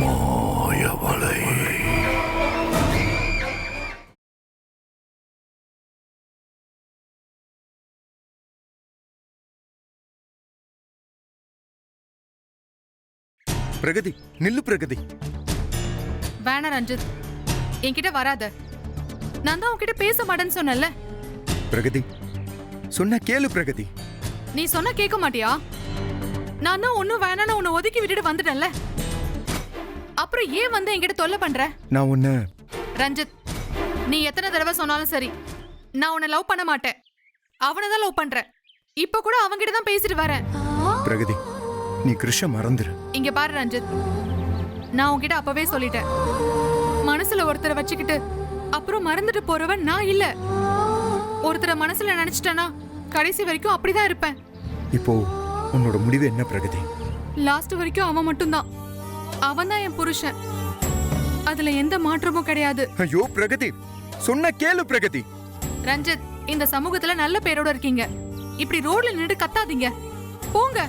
மாயவலை. பிரகதி, நில்லு பிரகதி. வேணா ரஞ்சித், என்கிட்ட வராத. நான் தான் உன்கிட்ட பேச மாட்டேன்னு சொன்னல. பிரகதி, சொன்ன கேளு பிரகதி. நீ சொன்ன கேட்க மாட்டியா? நான் தான் ஒன்னும் வேணான்னு உன்னை ஒதுக்கி விட்டுட்டு வந்துட்டேன்ல. அப்புறம் ஏன் வந்து என்கிட்ட தொல்லை பண்ற? நான் உன்ன ரஞ்சித், நீ எத்தனை தடவை சொன்னாலும் சரி, நான் உன்னை லவ் பண்ண மாட்டேன். அவனை தான் லவ் பண்ற. இப்ப கூட அவன்கிட்ட தான் பேசிட்டு வரேன். பிரகதி, நீ கிருஷ்ண மறந்துரு. இங்க பாரு ரஞ்சித், நான் உன்கிட்ட அப்பவே சொல்லிட்டேன். மனசுல ஒருத்தரை வச்சுக்கிட்டு அப்புறம் மறந்துட்டு போறவன் நான் இல்ல. ஒருத்தரை மனசுல நினைச்சிட்டேனா கடைசி வரைக்கும் அப்படிதான் இருப்பேன். இப்போ உன்னோட முடிவு என்ன பிரகதி? லாஸ்ட் வரைக்கும் அவன் மட்டும்தான். அவன் தான் என் புருஷன். அதுல எந்த மாற்றமும் கிடையாது. ஐயோ பிரகதி, சொன்ன கேளு பிரகதி. ரஞ்சித், இந்த சமூகத்துல நல்ல பேரோட இருக்கீங்க. இப்படி ரோட்ல நின்று கத்தாதீங்க. போங்க,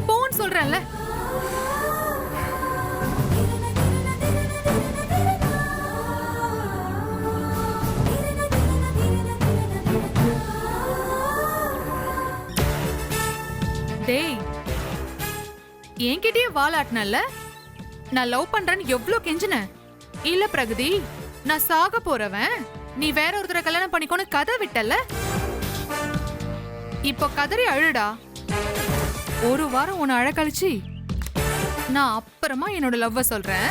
போன்னு சொல்றேன்ல. டேய், என்கிட்டயே வாலாட்டினல்ல. நான் லவ் பண்றேன்னு எவ்வளவு கெஞ்சின. இல்ல பிரகதி, நான் சாக போறவன், நீ வேற ஒருத்தரை கல்யாணம் பண்ணிக்கோன்னு கதை விட்டல. இப்போ கதறி அழுடா. ஒரு வாரம் உன்னை அழகழிச்சு நான் அப்புறமா என்னோட லவ்வ சொல்றேன்.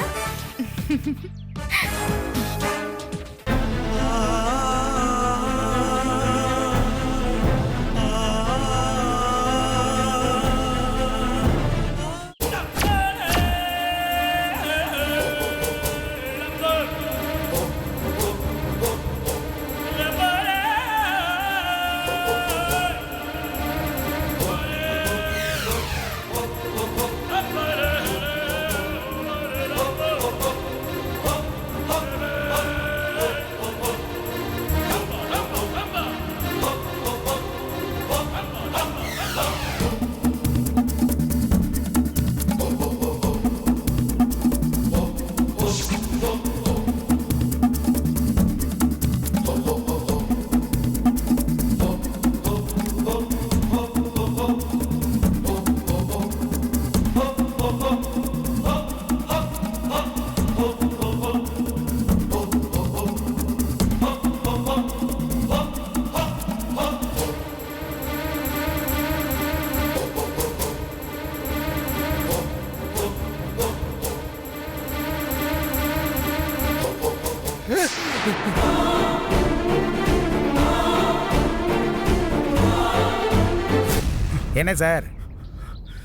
என்ன சார்,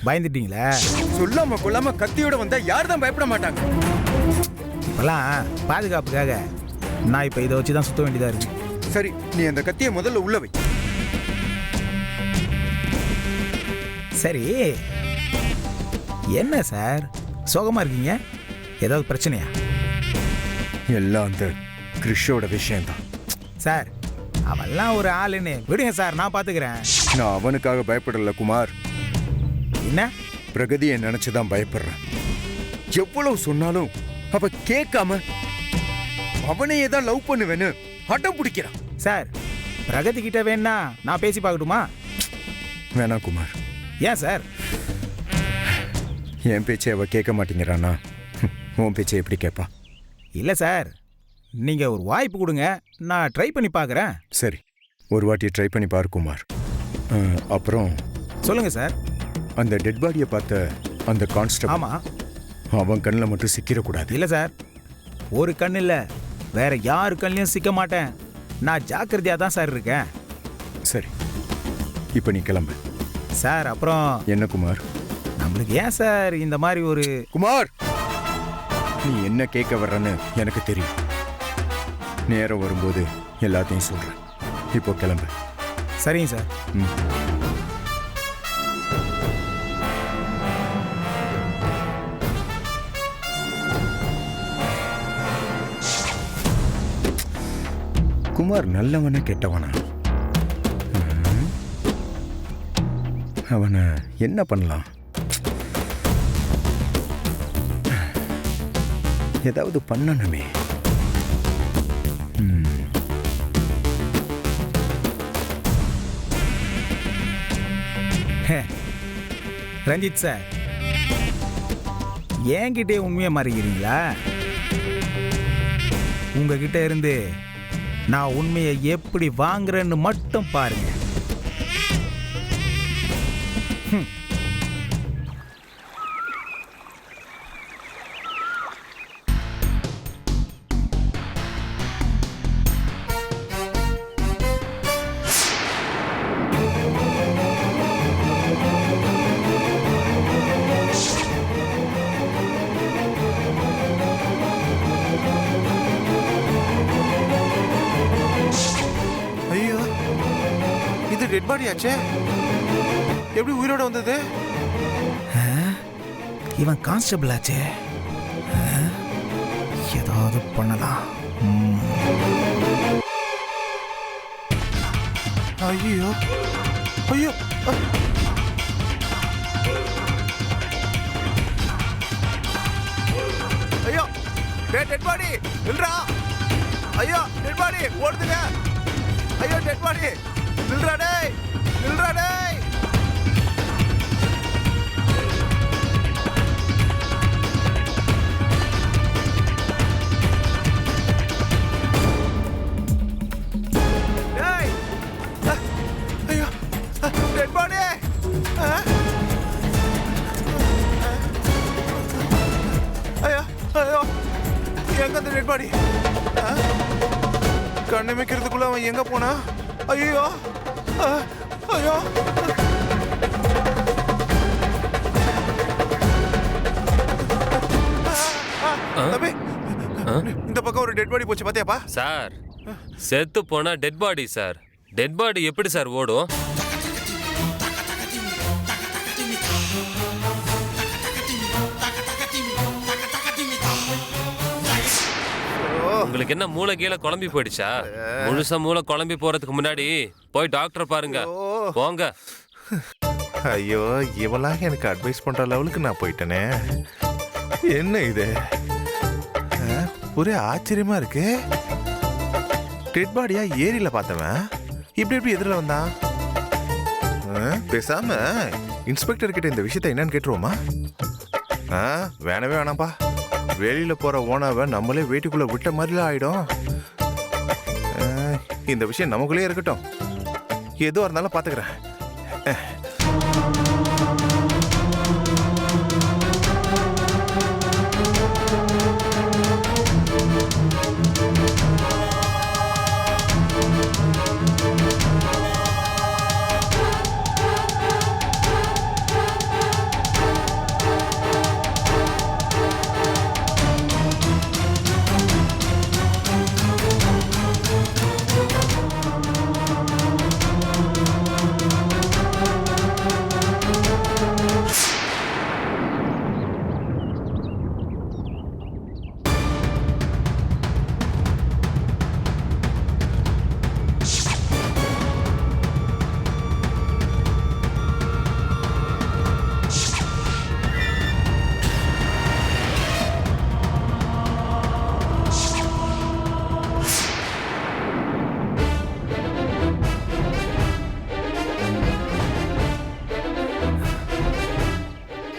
பயந்துட்டீங்களா? சொல்லாம கொள்ளாம கத்தியோட வந்தா யார் தான் பயப்பட மாட்டாங்க. இப்பெல்லாம் பாதுகாப்புக்காக நான் இப்போ இதை வச்சு தான் சுத்த வேண்டியதா இருக்கு. சரி, நீ அந்த கத்தியை முதல்ல உள்ள வை. சரி, என்ன சார் சோகமா இருக்கீங்க? ஏதாவது பிரச்சனையா? எல்லாம் அந்த கிருஷோட விஷயம்தான் சார். அவெல்லாம் ஒரு ஆளுன்னு விடுங்க சார், நான் பாத்துக்கிறேன். நான் அவனுக்காக பயப்படல குமார். என்ன? பிரகதியை நினைச்சுதான் பயப்படுறேன். எவ்வளவு சொன்னாலும் அவ கேட்காம அவனையே தான் லவ் பண்ணுவேன்னு அடம் பிடிக்கிறான். சார், பிரகதி கிட்ட வேணா நான் பேசி பார்க்கட்டுமா? வேணாம் குமார். ஏன் சார்? என் பேச்சை அவ கேட்க மாட்டேங்கிறானா, உன் பேச்சை எப்படி கேட்பா? இல்லை சார், நீங்கள் ஒரு வாய்ப்பு கொடுங்க, நான் ட்ரை பண்ணி பார்க்குறேன். சரி, ஒரு வாட்டி ட்ரை பண்ணி பாரு குமார். அப்புறம் சொல்லுங்க சார். அந்த டெட் பாடியை பார்த்த அந்த கான்ஸ்டபிள், ஆமாம், அவன் கண்ணில் மட்டும் சிக்கிடக்கூடாது. இல்லை சார், ஒரு கண் இல்லை, வேற யாரு கண்ணிலையும் சிக்க மாட்டேன். நான் ஜாக்கிரதையாக தான் சார் இருக்கேன். சரி, இப்போ நீ கிளம்பு. சார் அப்புறம் என்ன குமார்? நம்மளுக்கு ஏன் சார் இந்த மாதிரி ஒரு... குமார், நீ என்ன கேட்க வர்றன்னு எனக்கு தெரியும். நேரம் வரும்போது எல்லாத்தையும் சொல்றேன். இப்போ கிளம்பு. சரிங்க சார். குமார் நல்லவன கெட்டவனா? அவனை என்ன பண்ணலாம்? ஏதாவது பண்ணணுமே. ரஞ்சித் சார், என்கிட்டே உண்மையை மாறிக்கிறீங்களா? உங்ககிட்ட இருந்து நான் உண்மையை எப்படி வாங்குறேன்னு மட்டும் பாருங்க. ஐயோ, இது டெட் பாடி ஆச்சே. எப்படி உயிரோட வந்தது? இவன் கான்ஸ்டபிள் ஆச்சே. ஏதாவது பண்ணலாம். ஐயோ ஐயோ, ஐயோ, டெட் பாடி நில்றா. ஐயோ, டெட் பாடி ஓடுதுங்க. ஐயோ, டெட் பாடி நில்றா டேய், நில்றா டேய். டேய், ஐயோ, டெட் பாடி. ஐயோ ஐயோ, எங்க அந்த டெட் பாடி? கண்ணமைக்கிறதுக்குள்ள அவன் எங்க போனா? ஐயோ ஐயோ, தம்பி, இந்த பக்கம் ஒரு டெட் பாடி போச்சு பாத்தியாப்பா? சார், செத்து போனா dead body sir. Dead body எப்படி சார் ஓடும்? உங்களுக்கு என்ன மூளை கீழே குழம்பி போயிடுச்சா? முழுசா மூளை குழம்பி போறதுக்கு முன்னாடி போய் டாக்டர் பாருங்க. போங்க. ஐயோ, இவளாக எனக்கு அட்வைஸ் பண்ற லெவலுக்கு நான் போயிட்டேனே. என்ன இது? ஒரே ஆச்சரியமா இருக்கு. டெட் பாடியா ஏரியில பார்த்தவன் இப்படி எப்படி எதிரில் வந்தான்? பேசாம இன்ஸ்பெக்டர் கிட்ட இந்த விஷயத்த என்னன்னு கேட்டுருவோமா? வேணவே வேணாம்ப்பா. வெளியில போற ஓனாவை நம்மளே வீட்டுக்குள்ள விட்ட மாதிரிலாம் ஆயிடும். இந்த விஷயம் நமக்குள்ளே இருக்கட்டும். எதுவாக இருந்தாலும் பாத்துக்கிறேன்.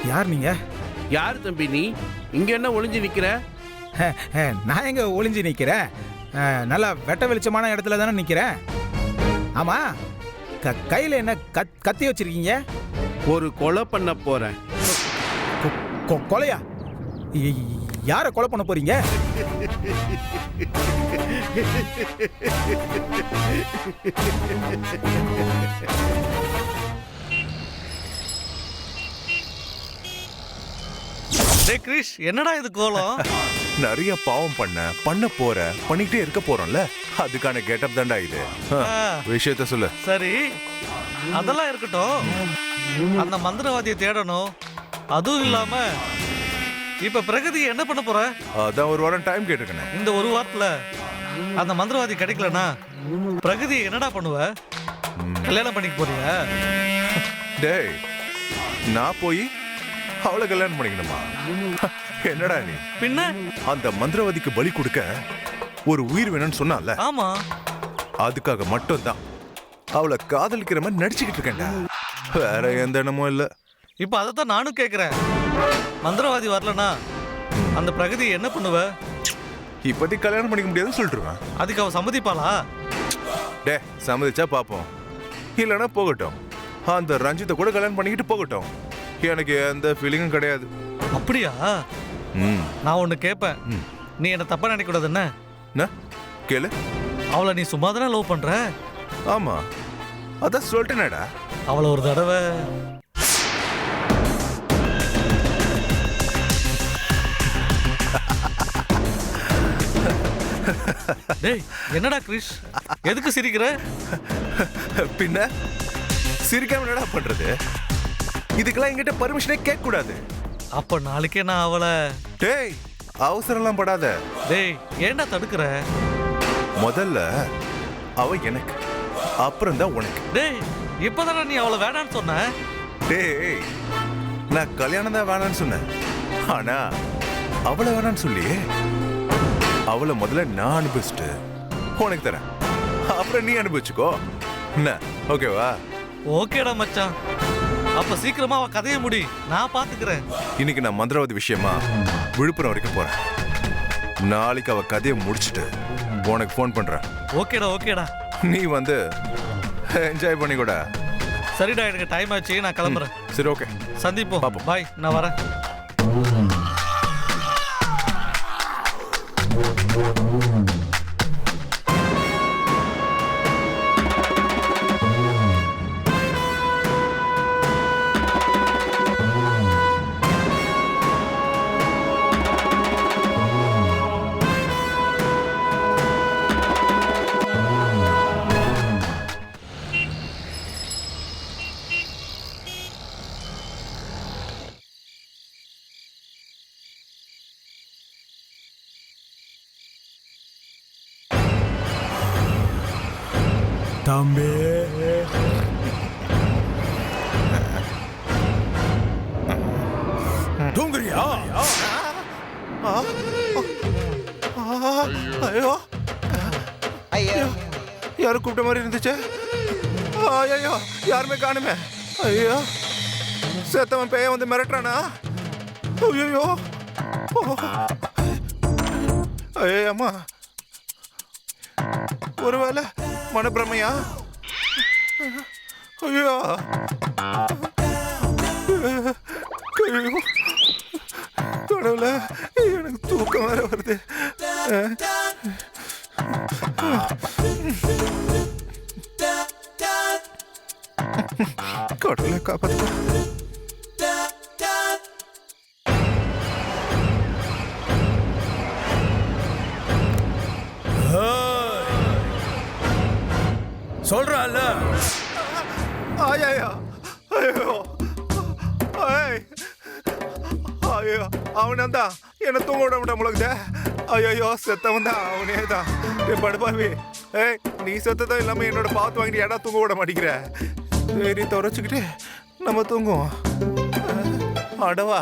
யார் நீங்க? யார் தம்பி நீ? இங்க என்ன ஒளிஞ்சு நிக்கிற? நான் எங்க ஒளிஞ்சு நிக்கிறேன்? நல்லா வெட்ட வெளிச்சமான இடத்துல தானே நிக்கிறேன். ஆமா, கையில என்ன கத்தி வச்சிருக்கீங்க? ஒரு கொலை பண்ண போறேன். கொலையா? யாரை கொலை பண்ண போறீங்க? டேய் கிரிஷ், என்னடா இது கோலம்? நிறைய பாவம் பண்ணிக்கிட்டே இருக்க போறோம்ல, அதுக்கான கெட்டப் தான்டா இது. விஷயத்த சொல்லு. சரி, அதெல்லாம் இருக்கட்டும். அந்த மந்திரவாதியை தேடணும். அதுவும் இல்லாம இப்ப பிரகதி என்ன பண்ண போற? அதான் ஒரு வாரம் டைம் கேட்டிருக்கேன். இந்த ஒரு வாரத்துல அந்த மந்திரவாதி கிடைக்கலனா பிரகதி என்னடா பண்ணுவ? கல்யாணம் பண்ணிக்க போறியா? டேய் நான் போய் அவளை கல்யாணம் பண்ணிக்கணுமா? என்னடா நீ? பின்ன அந்த மந்திரவாதிக்கு பலி கொடுக்க ஒரு உயிர் வேணும்னு சொன்னால, ஆமா, அதுக்காக மட்டும்தான் அவளை காதலிக்கிற மாதிரி நடிச்சுக்கிட்டு இருக்கேன்டா. வேற எந்த எண்ணமும் இல்ல. இப்ப அதைத்தான் நானும் கேக்குறேன். மந்திரவாதி வரலனா அந்த பிரகதி என்ன பண்ணுவ? இப்போதைக்கு கல்யாணம் பண்ணிக்க முடியாதுன்னு சொல்லிட்டுருவேன். அதுக்கு அவ சம்மதிப்பாளா? டே சம்மதிச்சா பாப்போம், இல்லைன்னா போகட்டும். அந்த ரஞ்சித்தை கூட கல்யாணம் பண்ணிக்கிட்டு போகட்டும். எனக்கு எந்த ஃபீலிங்கும் கிடையாது. அப்படியா? நான் ஒண்ணு கேட்பேன், நீ என்ன தப்பா நினைக்க கூடாது. என்ன கேளு. அவளை நீ சும்மா தானே லவ் பண்ற? ஆமா, அதான் சொல்லிட்டேனேடா. அவளை ஒரு தடவை டேய் என்னடா கிரிஷ், எதுக்கு சிரிக்கிற? பின்ன சிரிக்காம என்னடா பண்றது? இதுக்கெல்லாம் என்கிட்ட பர்மிஷனே கேட்க கூடாது. அப்ப நாளைக்கே நான் அவளை. டேய் அவசரம்லாம் படாத. டேய் ஏன்டா தடுக்கிற? முதல்ல அவ எனக்கு, அப்புறம் தான் உனக்கு. டேய் இப்பதானே நீ அவளை வேணான்னு சொன்ன. டேய் நான் கல்யாணம் தான் வேணான்னு சொன்னேன், ஆனா அவளை வேணான்னு சொல்லி அவளை முதல்ல நான் அனுபவிச்சுட்டு உனக்கு தரேன், அப்புறம் நீ அனுபவிச்சுக்கோ. என்ன ஓகேவா? ஓகேடா மச்சான், அப்ப சீக்கிரமா அவ கதையை முடி, நான் பாத்துக்கிறேன். இன்னைக்கு நான் மந்திரவாதி விஷயமா விழுப்புரம் வரைக்கும் போறேன். நாளைக்கு அவ கதையை முடிச்சுட்டு உனக்கு ஃபோன் பண்றேன். ஓகேடா ஓகேடா, நீ வந்து என்ஜாய் பண்ணி கூட. சரிடா எனக்கு டைம் ஆச்சு, நான் கிளம்புறேன். சரி ஓகே, சந்திப்போம். பாப்போம். பாய், நான் வரேன். தம்பி தூங்குறியா? ஐயோ ஐயோ, யாரும் கூப்பிட்ட மாதிரி இருந்துச்சு. ஐயோ யாருமே காணுமே. ஐயோ சேத்தவன் பேய வந்து மிரட்டுறானா? ஐயோ ஐயோ அம்மா, ஒருவேளை மனப்பிரமையா? ஐயோ ஐயோ கடவுளே, எனக்கு தூக்கம் வேற வருது. கடவுளை காப்பாத்து. சொல்றான்ல. ஐயோ ஐயோ ஐயோ, அவனே தான் என்ன தூங்க விட விட முழுக்குத. ஐயோ செத்தவன் தான், அவனே தான். படுப்பாவி, ஏய் நீ செத்ததும் இல்லாம என்னோட பாத்து வாங்கிட்டு ஏடா தூங்க விட மாட்டேங்கிற? சரி துறைச்சுக்கிட்டு நம்ம தூங்குவோம். அடவா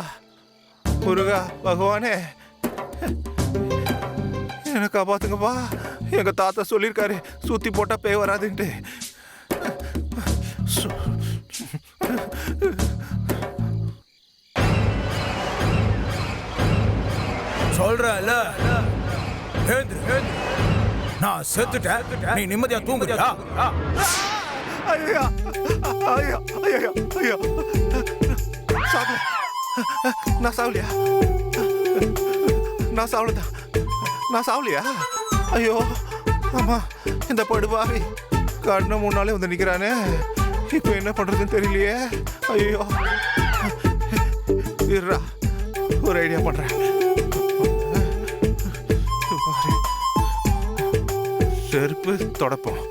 முருகா பகவானே, என்னை காப்பாத்துங்கப்பா. எங்க தாத்தா சொல்லியிருக்காரு, சுத்தி போட்டா பேய் வராதுன்ட்டு. சொல்றல, நான் செத்துட்டேன், நீ நிம்மதியா தூங்குறியா? ஐயா ஐயா ஐயா ஐயா, சாப்பிட நான் சாவலியா? நான் சாவலதான், நான் சாவலியா? ஐயோ ஆமா, இந்த படுபாவி கண்ணு முன்னாலே வந்து நிக்கிறானே, இப்போ என்ன பண்றதுன்னு தெரியலையே. ஐயோ இருடா, ஒரு ஐடியா பண்றேன். செருப்பு தொடப்போம்,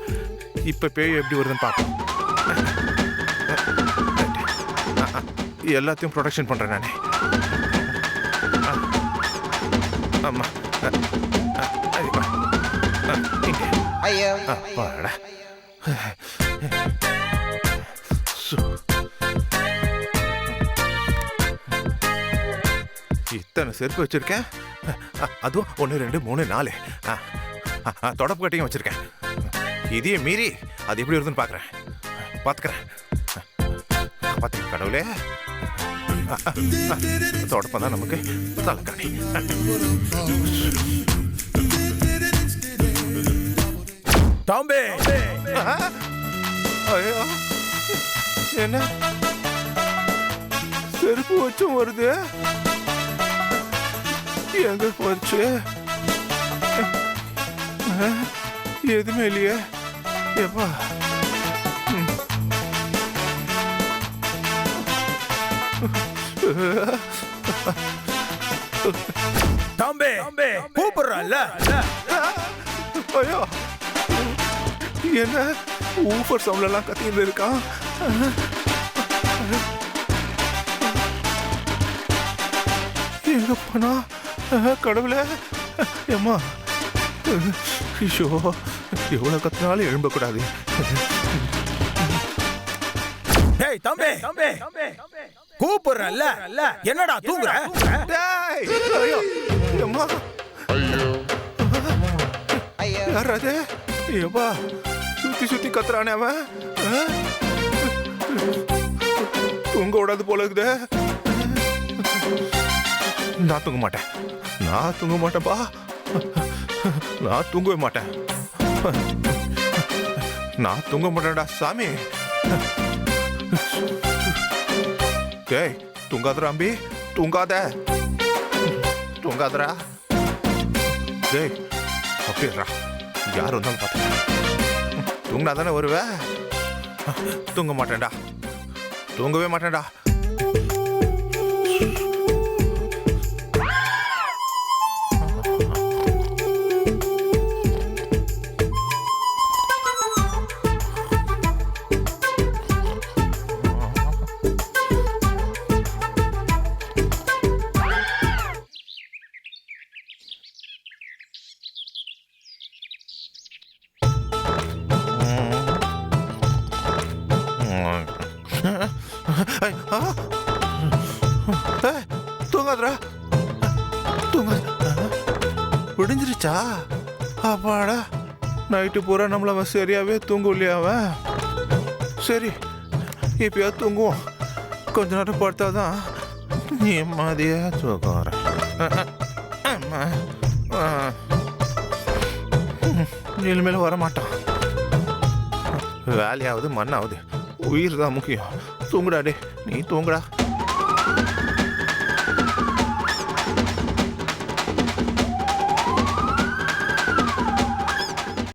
இப்ப பேய் எப்படி வருதுன்னு பார்ப்போம். எல்லாத்தையும் ப்ரொடெக்ஷன் பண்றேன் நானே. ஆமா அப்பாடா. எத்தனை செருப்பு வச்சிருக்கேன். அதுவும் 1 2 3 4 தொடப்பு கட்டியும் வச்சிருக்கேன். இதையே மீறி அது எப்படி வருதுன்னு பார்க்குறேன், பார்த்துக்கிறேன். பார்த்துக்க கடவுளே. தொடப்பம் தான் நமக்கு தலைக்காணி. தம்பி ஐயோ, என்ன செருப்பு வச்சும் வருது, எங்க போச்சு? எதுவுமே இல்லையே. எப்பா தம்பி கூப்பிடுறல்ல. ஐயோ, என்ன ஊஃபர் சவுண்ட்ல எல்லாம் கத்திட்டு இருக்கான். எங்க போனா கடவுளே. ஏம்மா, ஐயோ, எவ்வளவு கத்தினாலும் எழும்பக்கூடாது. டேய் தம்பி கூப்பிடுறல்ல, என்னடா தூங்குற? டேய், ஐயோ, ஏம்மா, யார் அது? ஏப்பா, சுத்தி சுத்தி கத்துறானே அவன். தூங்க விடாது போல இருக்குதே. நான் தூங்க மாட்டேன், நான் தூங்க மாட்டேன்ப்பா. நான் தூங்கவே மாட்டேன், நான் தூங்க மாட்டேன்டா சாமி. டேய், தூங்காதடா அம்பி, தூங்காத, தூங்காதடா. டேய், அப்படியா, யார் வந்தாலும் பார்த்து தூங்கினா தானே வருவே. தூங்க மாட்டேன்டா, தூங்கவே மாட்டேன்டா. தூங்காதரா, தூங்காத. விடிஞ்சிருச்சா? அப்பாடா, நைட்டு பூரா நம்மள அவன் சரியாவே தூங்கும் இல்லையா அவன்? சரி, இப்பயாவது தூங்குவோம். கொஞ்ச நேரம் படுத்தாதான் நிம்மதியா தூக்கம் வர. இனிமேல் வரமாட்டான். வேலையாவது மண்ணாவது, உயிர் தான் முக்கியம். தூங்குடா டே, நீ தூங்குடா.